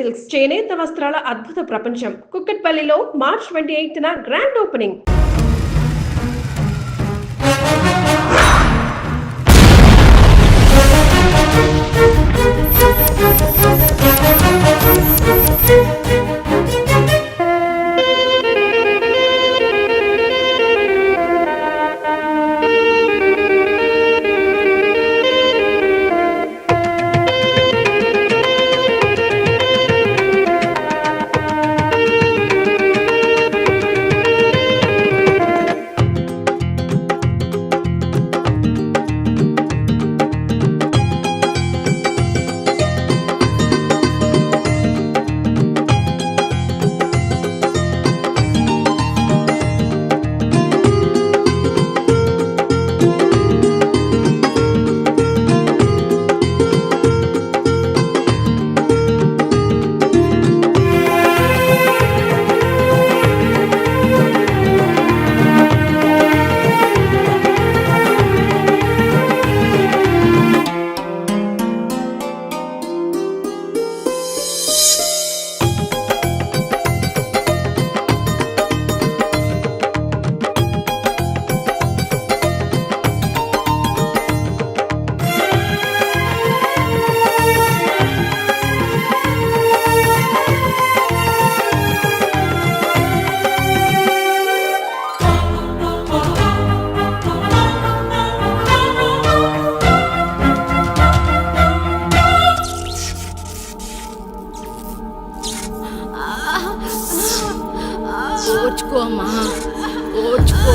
Silks చేనేత వస్త్రాల అద్భుత ప్రపంచం. కుక్కట్పల్లిలో మార్చ్ 28న గ్రాండ్ ఓపెనింగ్. ఓర్చుకో అమ్మా, ఓర్చుకో.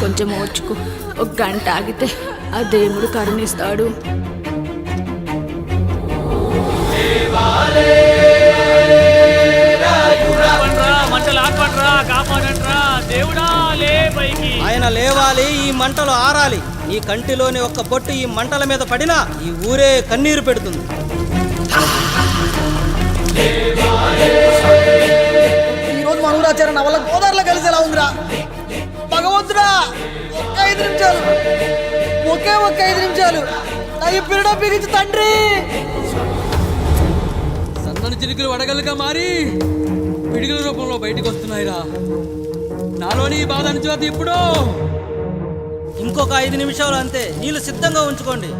కొంచెం ఓర్చుకో, ఒక గంట ఆగితే ఆ దేవుడు కరుణిస్తాడు. ఆయన లేవాలి, ఈ మంటలు ఆరాలి. నీ కంటిలోని ఒక్క బొట్టు ఈ మంటల మీద పడినా ఈ ఊరే కన్నీరు పెడుతుంది. ఈరోజు మన ఊరాచారం నా వల్ల గోదావరిలో కలిసేలా ఉందిరా. భగవంతుడా, ఒక్క 5 నిమిషాలు, ఒక్క 5 నిమిషాలు నా ఈ పిల్లడం బిగించి తండ్రి. సన్నని చిలుకలు వడగలుగా మారి పిడుగుల రూపంలో బయటకు వస్తున్నాయిరా. నాలోని బాధ అనిచేది ఇప్పుడు. ఇంకొక 5 నిమిషాలు అంతే, నీళ్ళు సిద్ధంగా ఉంచుకోండి.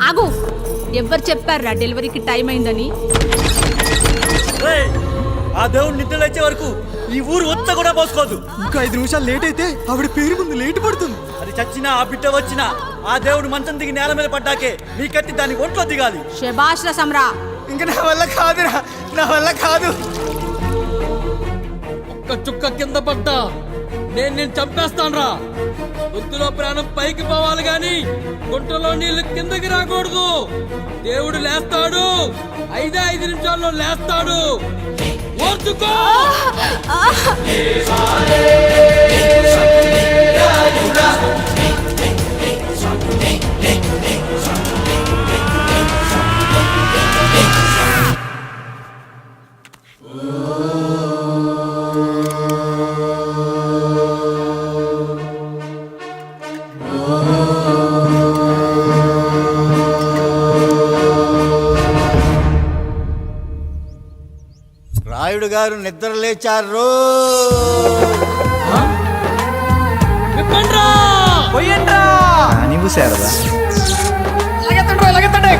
ఆగు, ఎవరు చెప్పారా డెలివరీకి టైం అయిందని? ఆ దేవుడు నిద్ర లేచే వరకు ఈ ఊరు ఒత్త కూడా పోసుకోదు. ఇంకా 5 నిమిషాలు లేట్ అయితే ఆవిడ పేరు ముందు లేట్ పడుతుంది. అది చచ్చినా ఆ బిడ్డ వచ్చినా ఆ దేవుడు మంచం దిగి నేల మీద పడ్డాకే మీ కత్తి దాని ఒంట్లో దిగాలి. శభాష్ రా సమ్రా. ఇంకా నా వల్ల కాదురా, నా వల్ల కాదు. ఒక్క చుక్క కింద పడ్డా నేను చంపేస్తానురా. గొంతులో ప్రాణం పైకి పోవాలి గాని గుంటలో నీళ్లు కిందకి రాకూడదు. దేవుడు లేస్తాడు, 5 నిమిషాల్లో లేస్తాడు. ఓర్చుకో. రాయుడు గారు నిద్ర లేచారు. నువ్వు శారదా ఎలాగెత్తండి.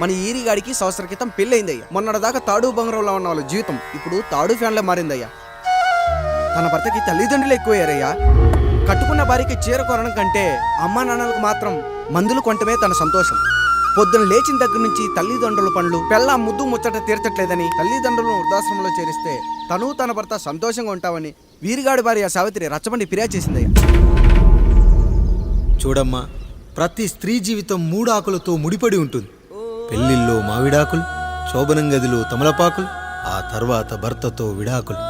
మన ఈరిగాడికి సంవత్సర క్రితం పెళ్ళయిందయ్యా. మొన్నటిదాకా తాడు బంగారంలో ఉన్న వాళ్ళ జీవితం ఇప్పుడు తాడు ఫ్యాన్లో మారిందయ్యా. తన భర్తకి తల్లిదండ్రులు ఎక్కువయ్యారయ్యా. కట్టుకున్న భార్యకి చీర కొనడం కంటే అమ్మా నాన్నలకు మాత్రం మందులు కొనటమే తన సంతోషం. పొద్దున లేచిన దగ్గర నుంచి తల్లిదండ్రుల పనులు పెళ్ళ ముద్దు ముచ్చట తీర్చట్లేదని తల్లిదండ్రులను వృద్ధాశ్రమంలో చేరిస్తే తను తన భర్త సంతోషంగా ఉంటామని వీరిగాడి భార్య సావిత్రి రచ్చబండి ఫిర్యాదు చేసిందయ్యా. చూడమ్మా, ప్రతి స్త్రీ జీవితం 3 ఆకులతో ముడిపడి ఉంటుంది. పెళ్లిల్లో మావిడాకులు, శోభనం గదిలో తమలపాకులు, ఆ తర్వాత భర్తతో విడాకులు.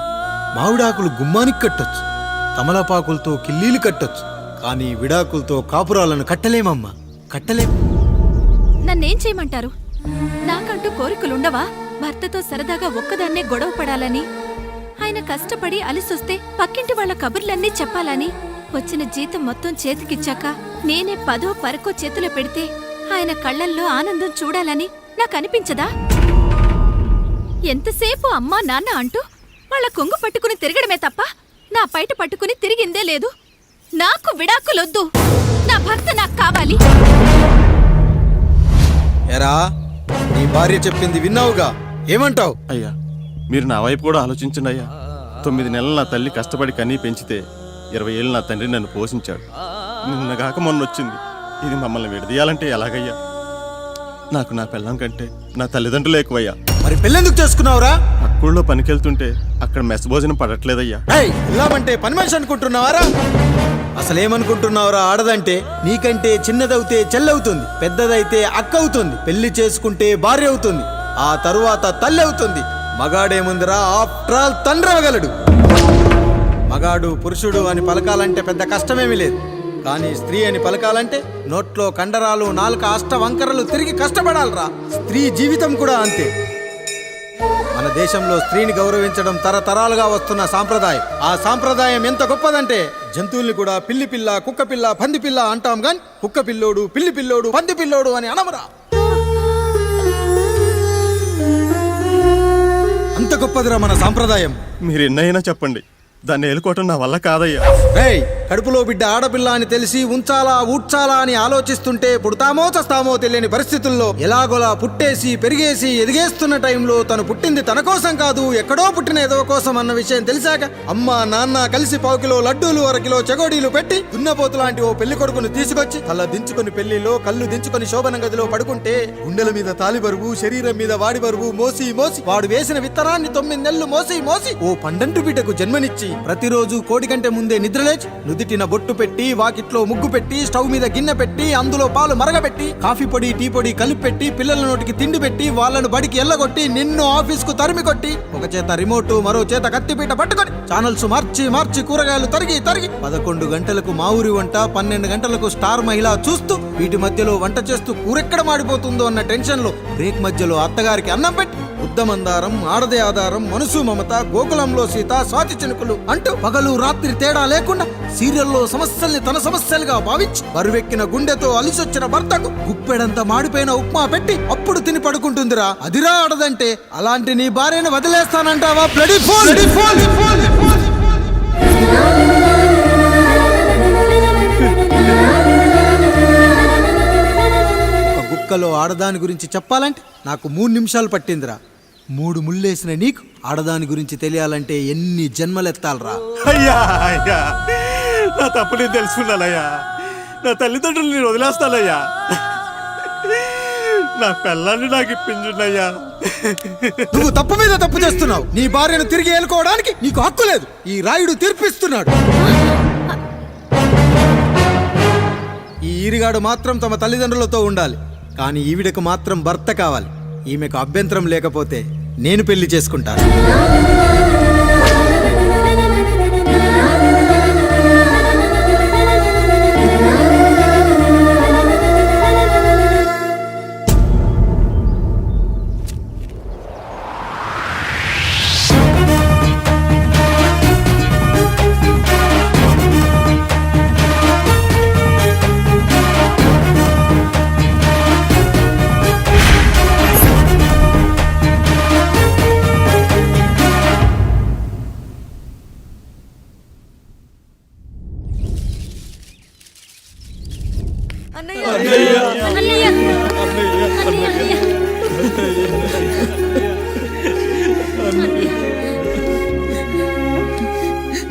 మావిడాకులు గుమ్మానికి కట్టొచ్చు, తమలపాకులతో కిల్లీలు కట్టొచ్చు, కానీ విడాకులతో కాపురాలను కట్టలేమమ్మా, కట్టలేం. నన్నేం చేయమంటారు? నాకంటూ కోరికలుండవా? భర్తతో సరదాగా ఒక్కదాన్నే గొడవ పడాలని, ఆయన కష్టపడి అలిసొస్తే పక్కింటి వాళ్ళ కబుర్లన్నీ చెప్పాలని, వచ్చిన జీతం మొత్తం చేతికిచ్చాక నేనే 10ో 12కో చేతిలో పెడితే ఆయన కళ్ళల్లో ఆనందం చూడాలని నాకనిపించదా? ఎంతసేపు అమ్మా నాన్న అంటూ వాళ్ళ కొంగు పట్టుకుని తిరగడమే తప్ప నా పైట పట్టుకుని తిరిగిందే లేదు. నాకు విడాకులొద్దు, నా భర్త నాకు కావాలి. ఎరా, నీ భార్య చెప్పింది విన్నావుగా, ఏమంటావు? అయ్యా, మీరు నా వైపు కూడా ఆలోచించండి అయ్యా. 9 నెలలు నా తల్లి కష్టపడి కనీ పెంచితే 20 ఏళ్ళు నా తండ్రి నన్ను పోషించాడు. నిన్నగాక మొన్న వచ్చింది. ఇది మమ్మల్ని విడదీయాలంటే ఎలాగయ్యా? నాకు నా పిల్లం కంటే నా తల్లిదండ్రులు ఎక్కువయ్యా. మరి పెళ్ళెందుకు చేసుకున్నావురా? అక్కుల్లో పనికెళ్తుంటే అక్కడ మెస్ భోజనం పడట్లేదయ్యా. ఇల్లామంటే పని మనిషి అనుకుంటున్నావారా? అసలేమనుకుంటున్నావురా? ఆడదంటే నీకంటే చిన్నదవుతే చెల్లవుతుంది, పెద్దదైతే అక్క అవుతుంది, పెళ్లి చేసుకుంటే భార్య అవుతుంది, ఆ తరువాత తల్లి అవుతుంది. మగాడేముందిరా, ఆఫ్టర్ ఆల్ తండ్రి అవ్వగలడు. మగాడు పురుషుడు అని పలకాలంటే పెద్ద కష్టమేమీ లేదు. కానీ స్త్రీ అని పలకాలంటే నోట్లో కండరాలు, నాలుక అష్టవంకరలు తిరిగి కష్టపడాలరా. స్త్రీ జీవితం కూడా అంతే. మన దేశంలో స్త్రీని గౌరవించడం తరతరాలుగా వస్తున్న సాంప్రదాయం. ఆ సాంప్రదాయం ఎంత గొప్పదంటే జంతువుల్ని కూడా పిల్లి పిల్ల, కుక్క పిల్ల, పంది పిల్ల అంటాం గాని కుక్క పిల్లోడు, పిల్లి పిల్లోడు, పంది పిల్లోడు అని అనమరా. అంత గొప్పదిరా మన సాంప్రదాయం. మీరు ఎన్నైనా చెప్పండి, దాన్ని ఏలుకోవటం నా వల్ల కాదయ్యా. కడుపులో బిడ్డ ఆడపిల్ల అని తెలిసి ఉంచాలా ఊడ్చాలా అని ఆలోచిస్తుంటే పుడతామో చస్తామో తెలియని పరిస్థితుల్లో ఎలాగోలా పుట్టేసి పెరిగేసి ఎదిగేస్తున్న టైంలో తను పుట్టింది తన కోసం కాదు, ఎక్కడో పుట్టిన ఏదో కోసం అన్న విషయం తెలిసాక అమ్మ నాన్న కలిసి 1 కిలో లడ్డూలు, 1 కిలో చెగోడీలు పెట్టి దున్నపోతు లాంటి ఓ పెళ్లి కొడుకును తీసుకొచ్చి తల దించుకుని పెళ్లిలో కళ్ళు దించుకుని శోభన గదిలో పడుకుంటే గుండెల మీద తాలి బరువు, శరీరం మీద వాడి బరువు మోసి మోసి వాడు వేసిన విత్తనాన్ని 9 నెలలు మోసి మోసి ఓ పండంటు బిడ్డకు జన్మనిచ్చి ప్రతిరోజు కోడి కంటే ముందే నిద్రలేచి నుదిటిన బొట్టు పెట్టి, వాకిట్లో ముగ్గు పెట్టి, స్టవ్ మీద గిన్నె పెట్టి, అందులో పాలు మరగబెట్టి, కాఫీ పొడి టీ పొడి కలిపి పెట్టి, పిల్లల నోటికి తిండి పెట్టి, వాళ్ళను బడికి ఎల్లగొట్టి, నిన్ను ఆఫీస్కు తరిమి కొట్టి, ఒక చేత రిమోటు మరో చేత కత్తిపీట పట్టుకొని ఛానల్స్ మార్చి మార్చి కూరగాయలు తరిగి 11 గంటలకు మా ఊరి వంట, 12 గంటలకు స్టార్ మహిళ చూస్తూ, వీటి మధ్యలో వంట చేస్తూ కూరెక్కడ మాడిపోతుందో అన్న టెన్షన్ లో బ్రేక్ మధ్యలో అత్తగారికి అన్నం పెట్టి, ఉద్దమందారం, ఆడదే ఆధారం, మనసు మమత, గోకులంలో సీత, స్వాతి చినుకులు అంటూ పగలు రాత్రి తేడా లేకుండా సీరియల్లో సమస్యల్ని తన సమస్యలుగా భావించి బరువెక్కిన గుండెతో అలిసొచ్చిన భర్తకు గుప్పెడంత మాడిపోయిన ఉప్మా పెట్టి అప్పుడు తిని పడుకుంటుందిరా. అదిరా ఆడదంటే. అలాంటి నీ భార్యను వదిలేస్తానంటావా? Bloody fool! ఒక గుక్కలో ఆడదాని గురించి చెప్పాలంటే నాకు 3 నిమిషాలు పట్టిందిరా. 3 ముళ్ళేసిన నీకు ఆడదాని గురించి తెలియాలంటే ఎన్ని జన్మలెత్తాలరా. అయ్యా అయ్యా, నా తప్పు నేను తెలుసుకున్నానయ్యా. నా తల్లిదండ్రులు నేను వదిలేస్తానయ్యా. నా పిల్లల్ని నాకు ఇప్పించున్నాయ్యా. నువ్వు తప్పు మీద తప్పు చేస్తున్నావు. నీ భార్యను తిరిగి ఏలుకోవడానికి నీకు హక్కు లేదు. ఈ రాయుడు తీర్పిస్తున్నాడు. ఈ ఈరిగాడు మాత్రం తమ తల్లిదండ్రులతో ఉండాలి, కానీ ఈవిడకు మాత్రం భర్త కావాలి. ఈమెకు అభ్యంతరం లేకపోతే నేను పెళ్లి చేసుకుంటాను.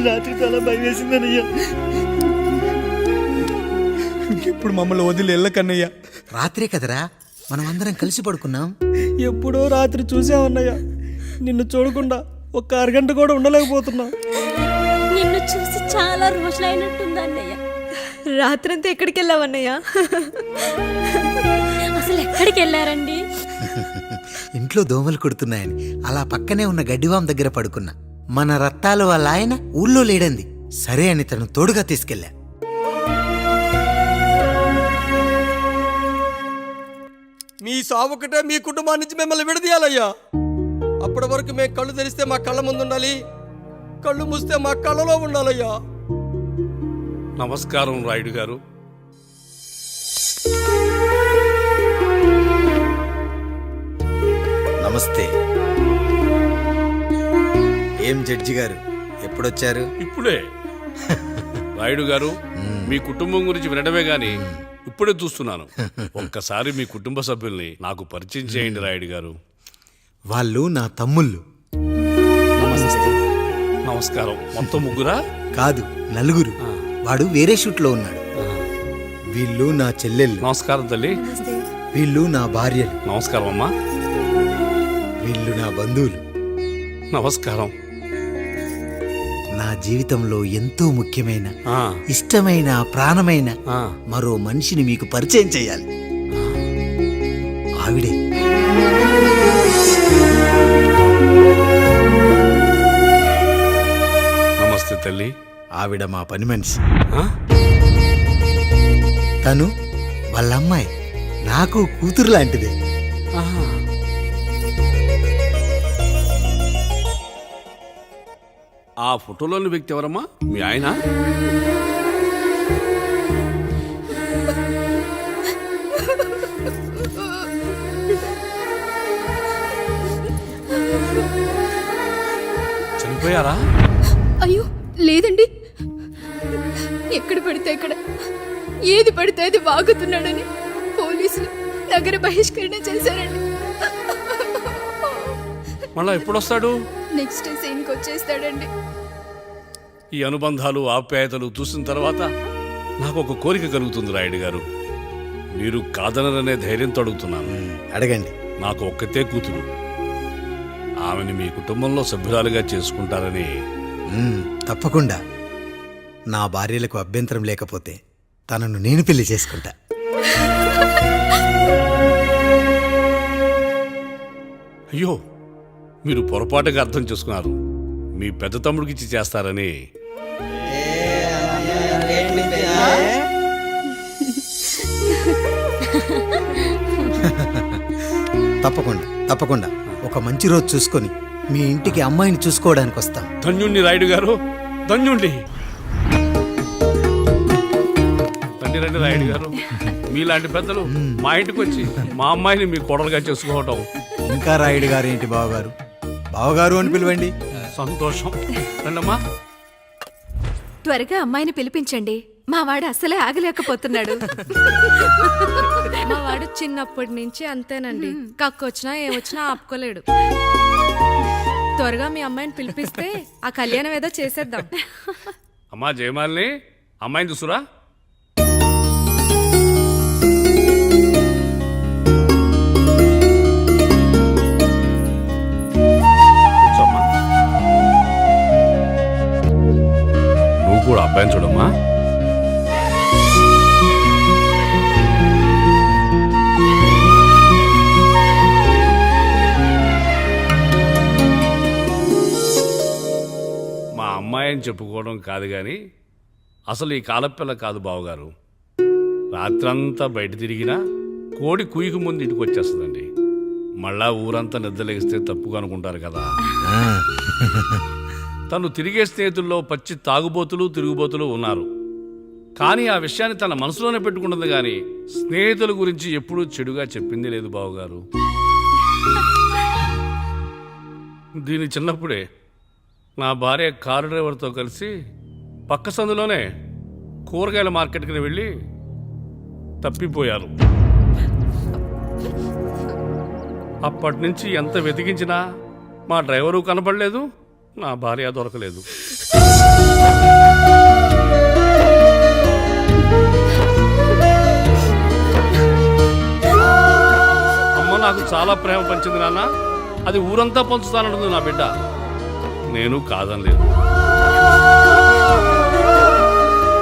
రాత్రి చాలా భయం వేసిందనయ్యా. ఇప్పుడు మమ్మల్ని వదిలి వెళ్ళకన్నయ్యా. రాత్రే కదరా మనం అందరం కలిసి పడుకున్నాం. ఎప్పుడో రాత్రి చూసామన్నయ్య, నిన్ను చూడకుండా ఒక్క అరగంట కూడా ఉండలేకపోతున్నా. నిన్ను చూసి చాలా రోజులైనట్టుంది అన్నయ్య. రాత్రంతా ఎక్కడికి వెళ్ళావన్నయ్యా? అసలు ఎక్కడికి వెళ్ళారండి? ఇంట్లో దోమలు కొడుతున్నాయని అలా పక్కనే ఉన్న గడ్డివాం దగ్గర పడుకున్నా. మన రత్తాలు వాళ్ళ ఆయన ఊళ్ళో లేడంది. సరే అని తను తోడుగా తీసుకెళ్ళా. మీ సావుకటే మీ కుటుంబాన్ని నుంచి మిమ్మల్ని విడదీయాలయ్యా. అప్పటి వరకు మేము కళ్ళు తెరిస్తే మా కళ్ళ ముందు ఉండాలి, కళ్ళు మూస్తే మా కళ్ళలో ఉండాలయ్యా. నమస్కారం రాయుడు గారు. నమస్తే. ఏం జడ్జి గారు ఎప్పుడొచ్చారు? ఇప్పుడే. రాయుడు గారు, మీ కుటుంబం గురించి వినడమే గాని ఇప్పుడే చూస్తున్నాను. ఒక్కసారి మీ కుటుంబ సభ్యుల్ని నాకు పరిచయం చేయండి రాయుడు గారు. వాళ్ళు నా తమ్ముళ్ళు. నమస్కారం. మొత్తం ముగ్గురా? కాదు, నలుగురు. వాడు వేరే షూట్లో ఉన్నాడు. వీళ్ళు నా చెల్లెళ్ళు. నమస్కారం తల్లి. వీళ్ళు నా భార్యలు. నమస్కారం అమ్మా. వీళ్ళు నా బంధువులు. నమస్కారం. నా జీవితంలో ఎంతో ముఖ్యమైన, ఇష్టమైన, ప్రాణమైన మరో మనిషిని మీకు పరిచయం చేయాలి. ఆవిడే. నమస్తే తల్లి. ఆవిడ మా పని మనిషి. తను వాళ్ళ అమ్మాయి. నాకు కూతురు లాంటిదే. ఆ ఫోటోలోని వ్యక్తి ఎవరమ్మా? మీ ఆయన? చనిపోయారా? అయ్యో లేదండి. ఎక్కడ పడితే అక్కడ, ఏది పడితే అది వాగుతున్నాడని పోలీసులు నగర బహిష్కరణ చేశారండి. మళ్ళా ఎప్పుడొస్తాడు? నెక్స్ట్ సీన్కి వచ్చేస్తాడండి. ఈ అనుబంధాలు, ఆప్యాయతలు చూసిన తర్వాత నాకు ఒక కోరిక కలుగుతుంది రాయుడు గారు. మీరు కాదనరనే ధైర్యంతో అడుగుతున్నాను. అడగండి. నాకు ఒక్కతే కూతురు. ఆమెను మీ కుటుంబంలో సభ్యురాలుగా చేసుకుంటారని. తప్పకుండా. నా భార్యలకు అభ్యంతరం లేకపోతే తనను నేను పెళ్లి చేసుకుంటా. అయ్యో, మీరు పొరపాటుగా అర్థం చేసుకున్నారు. మీ పెద్ద తమ్ముడికి ఇచ్చి చేస్తారని. తప్పకుండా తప్పకుండా ఒక మంచి రోజు చూసుకొని మీ ఇంటికి అమ్మాయిని చూసుకోవడానికి వస్తాం. ధన్యుణ్ణి రాయుడు గారు, ధన్యుణ్ణి. రండి రండి రాయుడు గారు. మీలాంటి పెద్దలు మా ఇంటికి వచ్చి మా అమ్మాయిని మీ కోడలుగా చేసుకోవటం. ఇంకా రాయుడు గారు ఏంటి బావగారు? బావగారు అని పిలవండి. సంతోషం. రండమ్మా. త్వరగా అమ్మాయిని పిలిపించండి. మా వాడు అసలే ఆగలేకపోతున్నాడు. మా వాడు చిన్నప్పటి నుంచి అంతేనండి. కక్కొచ్చినా ఏమొచ్చినా ఆపుకోలేడు. త్వరగా మీ అమ్మాయిని పిలిపిస్తే ఆ కళ్యాణం ఏదో చేసేద్దాం. అమ్మా జయమాలిని, అమ్మాయిని చూసురా. కూర్చోమ్మా. నువ్వు కూడా అబ్బాయిని చూడమ్మా. అమ్మాయిని చెప్పుకోవడం కాదు కానీ అసలు ఈ కాలపిల్ల కాదు బావగారు. రాత్రంతా బయట తిరిగినా కోడి కుయ్యకు ముందు ఇంటికి వచ్చేస్తుందండి. మళ్ళా ఊరంతా నిద్రలేగిస్తే తప్పుగా అనుకుంటారు కదా. తను తిరిగే స్నేహితుల్లో పచ్చి తాగుబోతులు, తిరుగుబోతులు ఉన్నారు. కానీ ఆ విషయాన్ని తన మనసులోనే పెట్టుకుంటుంది కానీ స్నేహితుల గురించి ఎప్పుడూ చెడుగా చెప్పింది లేదు బావగారు. దీని చిన్నప్పుడే నా భార్య కారు డ్రైవర్తో కలిసి పక్క సందులోనే కూరగాయల మార్కెట్కి వెళ్ళి తప్పిపోయారు. అప్పటి నుంచి ఎంత వెతికించినా మా డ్రైవరు కనపడలేదు, నా భార్య దొరకలేదు. అమ్మ నాకు చాలా ప్రేమ పంచింది నాన్న. అది ఊరంతా పంచుతానంటుంది నా బిడ్డ. నేను కాదనలేదు.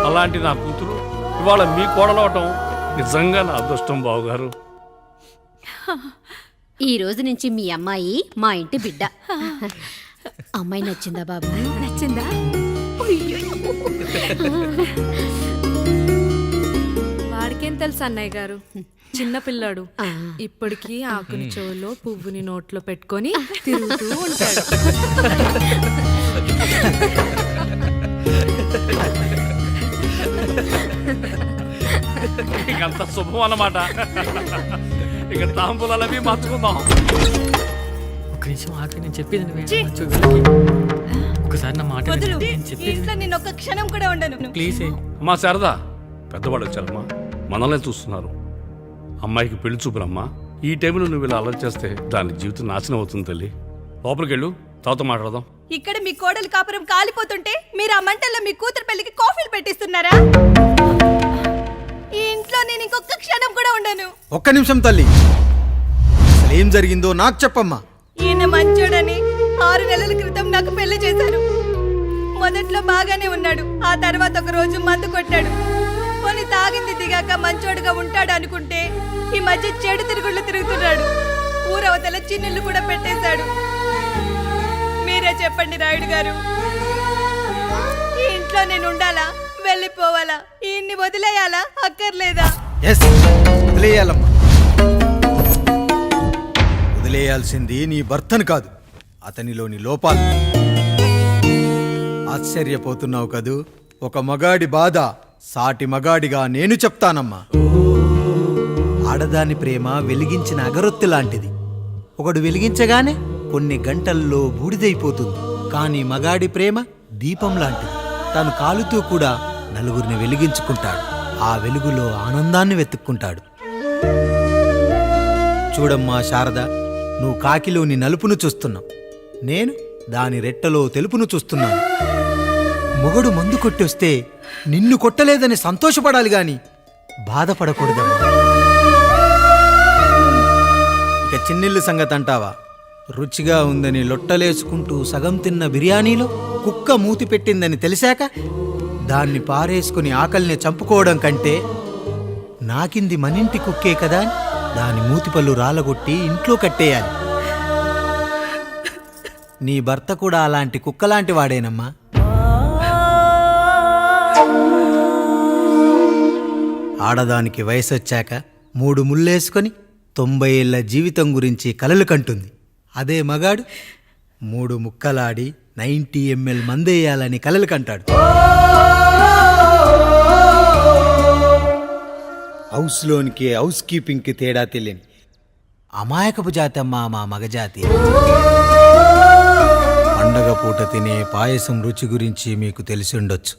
అలాంటి నా కూతురు ఇవాళ మీ కోడలవటం నిజంగా నా అదృష్టం బావగారు. ఈ రోజు నుంచి మీ అమ్మాయి మా ఇంటి బిడ్డ. అమ్మాయి నచ్చిందా బాబు? నచ్చిందా? వాడికేం తెలుసు అన్నయ్య గారు, చిన్న పిల్లాడు. ఇప్పటికీ ఆకుని చెవులో పువ్వుని నోట్లో పెట్టుకొని తిరుగుతూ ఉంటాడు. ఇంకంత శుభం అన్నమాట. ఇక తాంబూలాలు అవి మార్చుకుందాం. ఒక నిమిషం ఆఖరి నేను చెప్పేది ఒకసారి నా మాట నేను ఒక క్షణం కూడా ఉండను. ప్లీజ్. అమ్మా శారదా, పెద్దవాళ్ళు వచ్చారమ్మా, మనల్ని చూస్తున్నారు. అమ్మాయికి పెళ్లి చూపురమ్మా. ఈ టైంలో నువ్వు ఇలా అలర్ట్ చేస్తే దాని జీవితం నాశనం అవుతుంది తల్లి. లోపలికి వెళ్ళు, తర్వాత మాట్లాడదాం. ఇక్కడ మీ కోడలు కాపురం కాలిపోతుంటే మీరు ఆ మంటల్లో మీ కూతురు పెళ్లికి కాఫీలు పెట్టిస్తున్నారా? ఈ ఇంట్లో నేను ఇంకొక క్షణం కూడా ఉండను. ఒక్క నిమిషం తల్లి, అసలు ఏం జరిగిందో నాకు చెప్పమ్మా. ఈయన మంచోడని 6 నెలల క్రితం నాకు పెళ్లి చేశారు. మొదట్లో బాగానే ఉన్నాడు. ఆ తర్వాత ఒక రోజు మందు కొట్టాడు. పోనీ తాగింది దిగాక మంచోడుగా ఉంటాడు అనుకుంటే ఈ మధ్య చెడు తిరుగుళ్ళు తిరుగుతున్నాడు. ఊరవతల చిన్నుళ్ళు కూడా పెట్టేశాడు. మీరే చెప్పండి రాయుడు గారు, ఈ ఇంట్లో నేను ఉండాలా, వెళ్ళిపోవాలా, ఈయన్ని వదిలేయాలా, అక్కర్లేదా? వదిలేయాలమ్మా. వదిలేయాల్సింది నీ భర్తను కాదు, అతనిలోని లోపాలు. ఆశ్చర్యపోతున్నావు కదూ? ఒక మగాడి బాధ సాటి మగాడిగా నేను చెప్తానమ్మా. ఆడదాని ప్రేమ వెలిగించిన అగరొత్తి లాంటిది. ఒకడు వెలిగించగానే కొన్ని గంటల్లో బూడిదైపోతుంది. కానీ మగాడి ప్రేమ దీపం లాంటిది. తను కాలుతూ కూడా నలుగురిని వెలిగించుకుంటాడు. ఆ వెలుగులో ఆనందాన్ని వెతుక్కుంటాడు. చూడమ్మా శారద, నువ్వు కాకిలోని నలుపును చూస్తున్నావు, నేను దాని రెట్టలో తెలుపును చూస్తున్నాను. మొగడు మందు కొట్టొస్తే నిన్ను కొట్టలేదని సంతోషపడాలి గాని బాధపడకూడదమ్మా. ఇక చిన్నిల్లు సంగతి అంటావా? రుచిగా ఉందని లొట్టలేసుకుంటూ సగం తిన్న బిర్యానీలో కుక్క మూతి పెట్టిందని తెలిసాక దాన్ని పారేసుకుని ఆకలిని చంపుకోవడం కంటే నాకింది మనింటి కుక్కే కదా అని దాని మూతిపళ్ళు రాలగొట్టి ఇంట్లో కట్టేయాలి. నీ భర్త కూడా అలాంటి కుక్కలాంటి వాడేనమ్మా. ఆడదానికి వయసొచ్చాక 3 ముళ్ళేసుకొని 90 ఏళ్ల జీవితం గురించి కలలు కంటుంది. అదే మగాడు 3 ముక్కలాడి 90 ml మందేయాలని కలలు కంటాడు. హౌస్లోనికి హౌస్ కీపింగ్కి తేడా తెలియని అమాయకపు జాతి అమ్మా మా మగజాతి. పండగ పూట తినే పాయసం రుచి గురించి మీకు తెలిసి ఉండొచ్చు.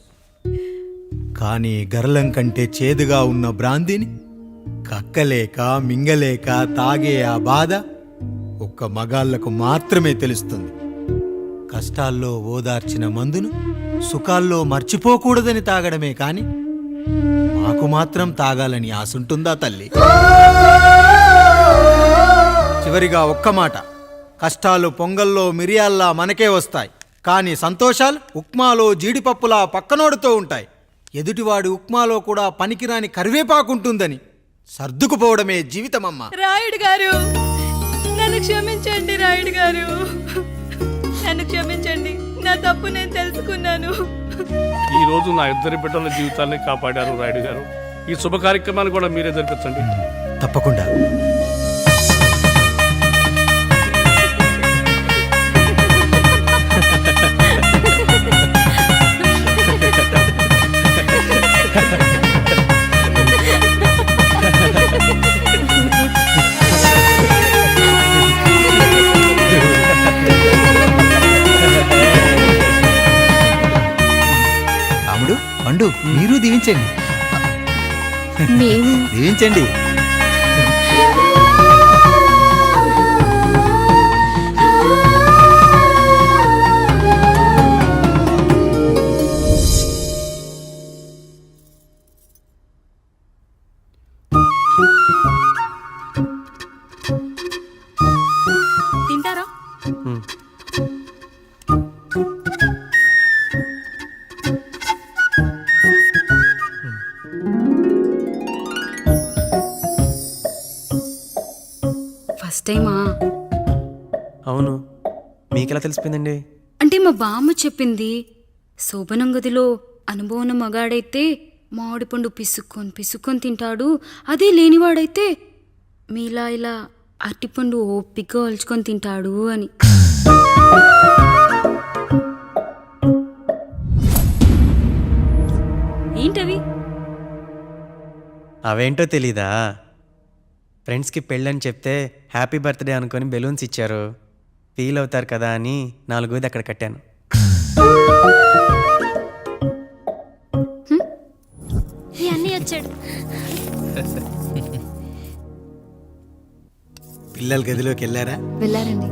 కానీ గర్లం కంటే చేదుగా ఉన్న బ్రాందీని కక్కలేక మింగలేక తాగే ఆ బాధ ఒక్క మగాళ్లకు మాత్రమే తెలుస్తుంది. కష్టాల్లో ఓదార్చిన మందును సుఖాల్లో మర్చిపోకూడదని తాగడమే కాని మాకు మాత్రం తాగాలని ఆశుంటుందా తల్లి? చివరిగా ఒక్క మాట, కష్టాలు పొంగల్లో మిరియాల్లా మనకే వస్తాయి, కానీ సంతోషాలు ఉప్మాలో జీడిపప్పులా పక్కనోడుతూ ఉంటాయి. ఎదుటివాడి ఉప్మాలో కూడా పనికిరాని కరివేపాకుంటుందని సర్దుకుపోవడమే జీవితమమ్మా. రాయుడు గారు, నన్ను క్షమించండి. రాయుడు గారు, నన్ను క్షమించండి. నా తప్పు నేను తెలుసుకున్నాను. ఈ రోజు నా 2 బిడ్డల జీవితాన్ని కాపాడారు రాయుడు గారు. ఈ శుభ కార్యక్రమాన్ని కూడా మీరే జరిపించండి. తప్పకుండా. రాముడు, పండు, మీరు దీవించండి. దీవించండి. ఎలా తెలిసిపోయిందండి? అంటే మా బామ్మ చెప్పింది. శోభనం గదిలో అనుభవం మగాడైతే మామిడి పండు పిసుక్కొని తింటాడు, అదే లేనివాడైతే మీలా ఇలా అరటిపండు ఓపిగ్గా ఒలుచుకొని తింటాడు అని. ఏంటవి? అవేంటో తెలీదా? ఫ్రెండ్స్కి పెళ్ళని చెప్తే హ్యాపీ బర్త్డే అనుకొని బెలూన్స్ ఇచ్చారు. ఫీల్ అవుతారు కదా అని 4 అక్కడ కట్టాను. అన్నీ వచ్చాడు. పిల్లల గదిలోకి వెళ్ళారా? వెళ్ళారండి.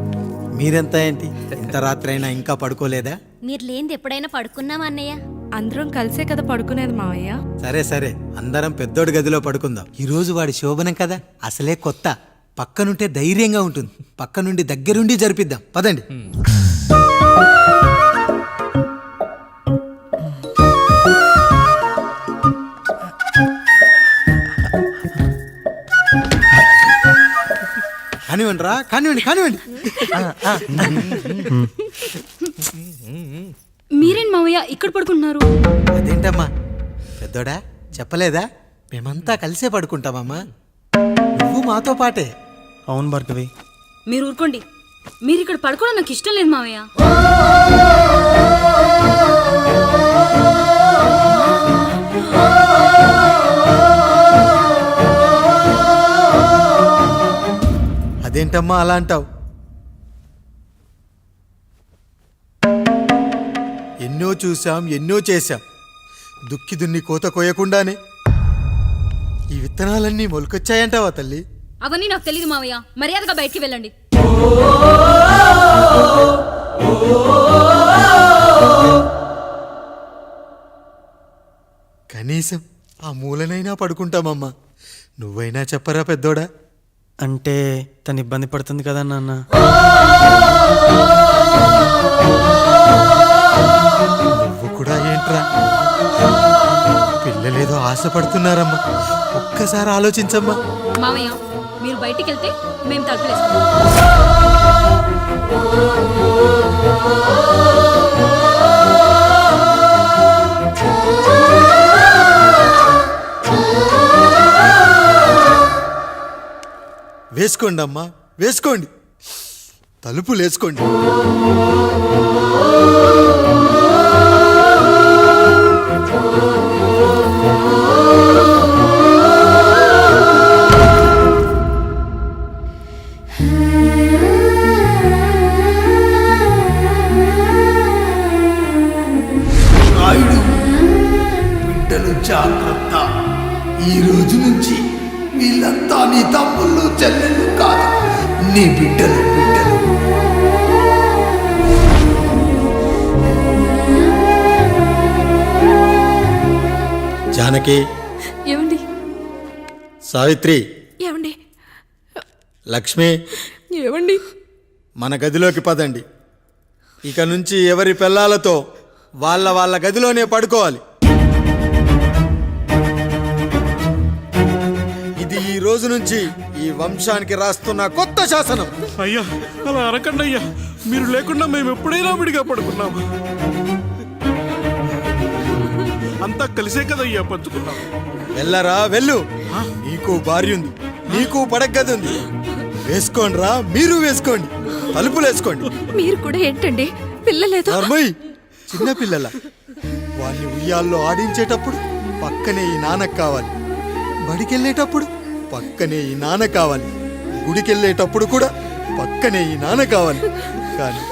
మీరెంత ఏంటి ఇంత రాత్రి అయినా ఇంకా పడుకోలేదా? మీరు లేనిది ఎప్పుడైనా పడుకున్నామా అన్నయ్య? అందరం కలిసే కదా పడుకునేది మావయ్య. సరే సరే, అందరం పెద్దోడి గదిలో పడుకుందాం. ఈ రోజు వాడి శోభనం కదా, అసలే కొత్త. పక్కనుంటే ధైర్యంగా ఉంటుంది. పక్క నుండి దగ్గరుండి జరిపిద్దాం, పదండి. కానివ్వండి రా, కానివ్వండి. మీరేం మావయ్య ఇక్కడ పడుకుంటున్నారు? అదేంటమ్మా పెద్దోడా, చెప్పలేదా? మేమంతా కలిసే పడుకుంటామమ్మా. నువ్వు మాతో పాటే. అవును భార్గవి. మీరు ఊరుకోండి. మీరు ఇక్కడ పడుకోవడం నాకు ఇష్టం లేదు మావయ్య. అదేంటమ్మా అలా అంటావు? ఎన్నో చూసాం, ఎన్నో చేశాం. దుక్కి దున్ని కోత కోయకుండానే ఈ విత్తనాలన్నీ మొలకొచ్చాయంటావా తల్లి? అవన్నీ నాకు తెలియదు మావయ్య. మర్యాదగా బయటికి వెళ్ళండి. కనీసం ఆ మూలనైనా పడుకుంటామమ్మా. నువ్వైనా చెప్పరా పెద్దోడా? అంటే తను ఇబ్బంది పడుతుంది కదా నాన్న. నువ్వు కూడా ఏంట్రా, పిల్లలేదో ఆశపడుతున్నారమ్మా. ఒక్కసారి ఆలోచించమ్మా. మావయ్య మీరు బయటికి వెళ్తే మేము తలుపులేస్తాం. వేసుకోండి అమ్మా, వేసుకోండి. తలుపులు వేసుకోండి. బిడ్డలు జాగ్రత్త. ఈ రోజు నుంచి వీళ్ళంతా నీ తమ్ముళ్ళు చెల్లెళ్ళు కాదు, నీ బిడ్డలు. జానకి, ఏమండి? సావిత్రి, ఏమండి? లక్ష్మి, ఏమండి? మన గదిలోకి పదండి. ఇక నుంచి ఎవరి పిల్లలతో వాళ్ళ గదిలోనే పడుకోవాలి. ఇది ఈ రోజు నుంచి ఈ వంశానికి రాస్తున్న కొత్త శాసనం. అయ్యా అలా అనకండి అయ్యా. మీరు లేకుండా మేము ఎప్పుడైనా విడిగా పడుకున్నాం. అంతా కలిసే కదయ్యా పంచుకున్నాం. వెళ్ళరా వెళ్ళు. నీకు భార్య ఉంది, నీకు పడగది ఉంది. వేసుకోండి రా, మీరు వేసుకోండి. తలుపులు వేసుకోండి. మీరు కూడా ఏంటండి పిల్లలేదు? చిన్న పిల్లల వాళ్ళని ఉయ్యాల్లో ఆడించేటప్పుడు పక్కనే ఈ నాన్నకు కావాలి. బడికెళ్ళేటప్పుడు పక్కనే ఈ నాన్న కావాలి. గుడికెళ్ళేటప్పుడు కూడా పక్కనే ఈ నాన్న కావాలి. కానీ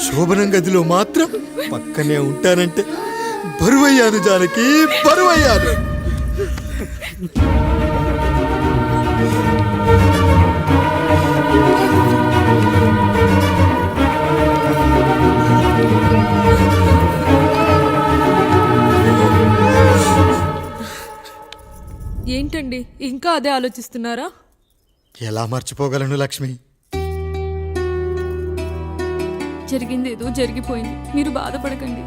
శోభనం గదిలో మాత్రం పక్కనే ఉంటానంటే బరువయ్యాను జానకి, బరువయ్యాను. ఏంటండి ఇంకా అదే ఆలోచిస్తున్నారా? ఎలా మర్చిపోగలను లక్ష్మి? జరిగింది ఏదో జరిగిపోయింది, మీరు బాధపడకండి.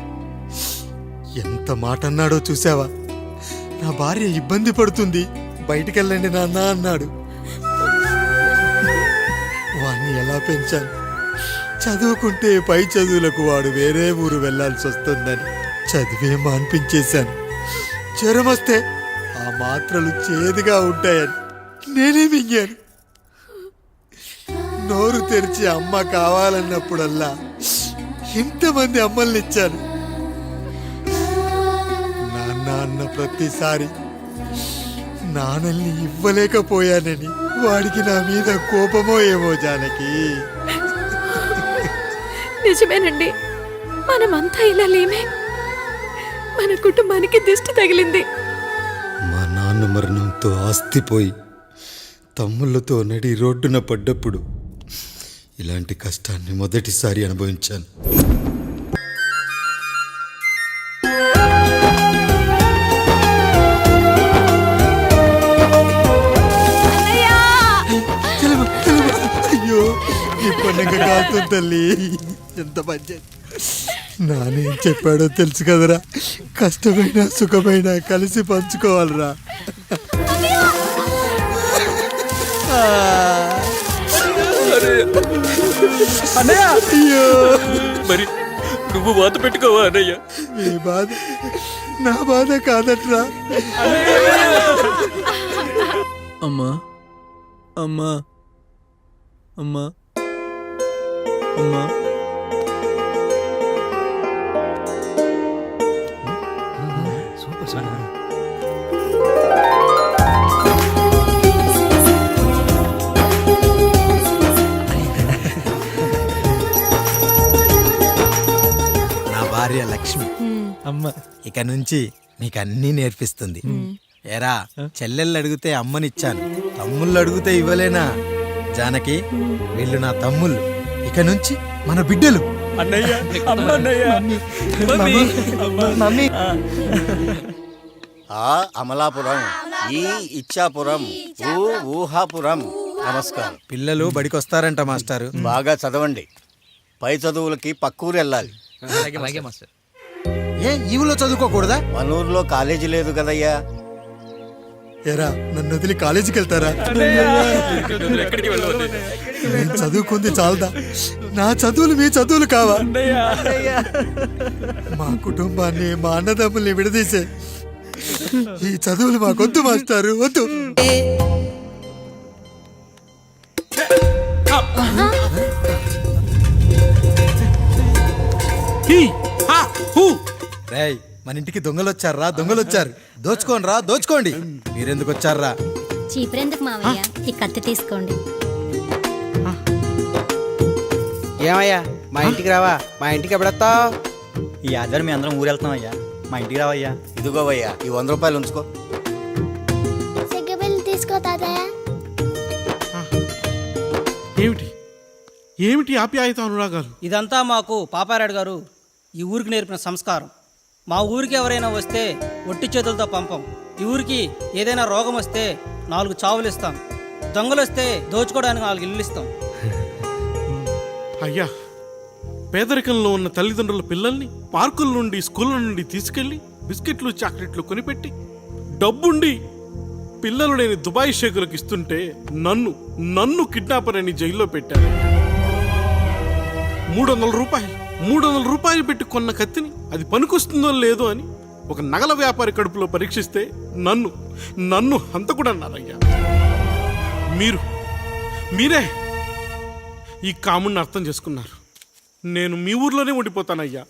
ఎంత మాట అన్నాడో చూసావా? నా భార్య ఇబ్బంది పడుతుంది, బయటికెళ్ళండి నాన్న అన్నాడు. వాణ్ణి ఎలా పెంచాను, చదువుకుంటే పై చదువులకు వాడు వేరే ఊరు వెళ్లాల్సి వస్తుందని చదివే మాన్పించేశాను. జ్వరం వస్తే ఆ మాత్రలు చేదుగా ఉంటాయని నేనే మింగాను. నోరు తెరిచి అమ్మ కావాలన్నప్పుడల్లా ఎంతమంది అమ్మల్ని ఇచ్చాను. నాన్న అన్న ప్రతిసారి నాన్నల్ని ఇవ్వలేకపోయానని వాడికి నా మీద కోపమో ఏమో జానకి. నిజమేనండి, మనమంతా ఇలా లేమే. మన కుటుంబానికి దిష్టి తగిలింది. మా నాన్న మరణంతో ఆస్తిపోయి తమ్ముళ్ళతో నడి రోడ్డున పడ్డప్పుడు ఇలాంటి కష్టాన్ని మొదటిసారి అనుభవించాను. అయ్యో ఈ పండుగ కాదు తల్లి, ఎంత మంచి. నానేం చెప్పాడో తెలుసు కదరా, కష్టమైన సుఖమైన కలిసి పంచుకోవాలరా. అయ్యో మరి నువ్వు వాత పెట్టుకోవా అన్నయ్య? మీ బాధ నా బాధ కాదట్రా. అమ్మా అమ్మా అమ్మా అమ్మా నా భార్య లక్ష్మి అమ్మ ఇక నుంచి మీకు అన్నీ నేర్పిస్తుంది. ఎరా చెల్లెళ్ళు అడిగితే అమ్మనిచ్చాను, తమ్ముళ్ళు అడిగితే ఇవ్వలేనా? జానకి, వీళ్ళు నా తమ్ముళ్ళు, ఇక నుంచి మన బిడ్డలు. ఆ అమలాపురం, ఈ ఇచ్చాపురం, ఊహాపురం. నమస్కారం. పిల్లలు బడికొస్తారంట మాస్టారు. బాగా చదవండి, పై చదువులకి పక్కూరు వెళ్ళాలి. ఏ ఈ ఊళ్ళో చదువుకోకూడదా? మన ఊర్లో కాలేజీ లేదు కదయ్యా. ఎరా నన్ను వదిలి కాలేజీకి వెళ్తారా? నేను చదువుకుంది చాలదా? నా చదువులు మీ చదువులు కావా? మా కుటుంబాన్ని మా అన్నదమ్ముల్ని విడదీసే ఈ చదువులు మాకొద్దు మాస్టారు, వద్దు. రేయ్, మన ఇంటికి దొంగలు వచ్చారా? దొంగలు వచ్చారు. దోచుకోండి రా, దోచుకోండి. మీరెందుకు వచ్చారా? చీపురెందుకు మావయ్య, ఈ కత్తి తీసుకోండి. ఏమయ్యా మా ఇంటికి రావా? మా ఇంటికి ఎప్పుడొస్తావు? ఈ ఆధారం మీ అందరం ఊరు వెళ్తున్నాం అయ్యా, మా ఇంటికి రావయ్యా. ఇదిగోవయ్యా, ఈ 100 రూపాయలు ఉంచుకో. తీసుకో తాతయ్య. ఏమిటి ఏమిటి ఆప్యాయత అనురాగాలు? ఇదంతా మాకు పాపారాయుడు గారు ఈ ఊరికి నేర్పిన సంస్కారం. మా ఊరికి ఎవరైనా వస్తే ఒట్టి చేతులతో పంపం. ఈ ఊరికి ఏదైనా రోగం వస్తే 4 చావులు ఇస్తాం. దొంగలు వస్తే దోచుకోవడానికి 4 ఇల్లు ఇస్తాం. అయ్యా, పేదరికంలో ఉన్న తల్లిదండ్రుల పిల్లల్ని పార్కుల నుండి స్కూళ్ళ నుండి తీసుకెళ్లి బిస్కెట్లు చాక్లెట్లు కొనిపెట్టి డబ్బుండి పిల్లలు లేని దుబాయ్ షేకులకు ఇస్తుంటే నన్ను కిడ్నాపర్ అని జైల్లో పెట్టారు. 300 రూపాయలు పెట్టి కొన్న కత్తిని అది పనికొస్తుందో లేదో అని ఒక నగల వ్యాపారి కడుపులో పరీక్షిస్తే నన్ను హంతకుడన్నారయ్యా. మీరే ఈ కాముడిని అర్థం చేసుకున్నారు. నేను మీ ఊర్లోనే ఉండిపోతానయ్యా,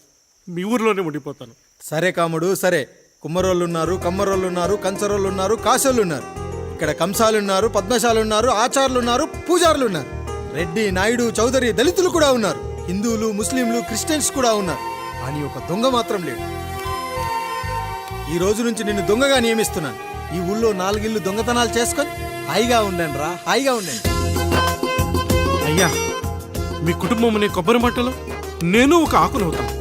మీ ఊర్లోనే ఉండిపోతాను. సరే కాముడు, సరే. కుమ్మరోళ్ళున్నారు, కమ్మరోళ్ళున్నారు, కంచరోళ్ళున్నారు, కాసోళ్ళున్నారు. ఇక్కడ కంసాలున్నారు, పద్మశాలున్నారు, ఆచార్యులున్నారు, పూజారులున్నారు. రెడ్డి, నాయుడు, చౌదరి, దళితులు కూడా ఉన్నారు. హిందువులు, ముస్లింలు, క్రిస్టియన్స్ కూడా ఉన్నారు. అని ఒక దొంగ మాత్రం లేడు. ఈ రోజు నుంచి నిన్ను దొంగగా నియమిస్తున్నాను. ఈ ఊళ్ళో 4 ఇళ్ళు దొంగతనాలు చేసుకొని హాయిగా ఉండండి రా, హాయిగా ఉండండి. అయ్యా, మీ కుటుంబం అనే కొబ్బరి మట్టలో నేను ఒక ఆకునవుతాను.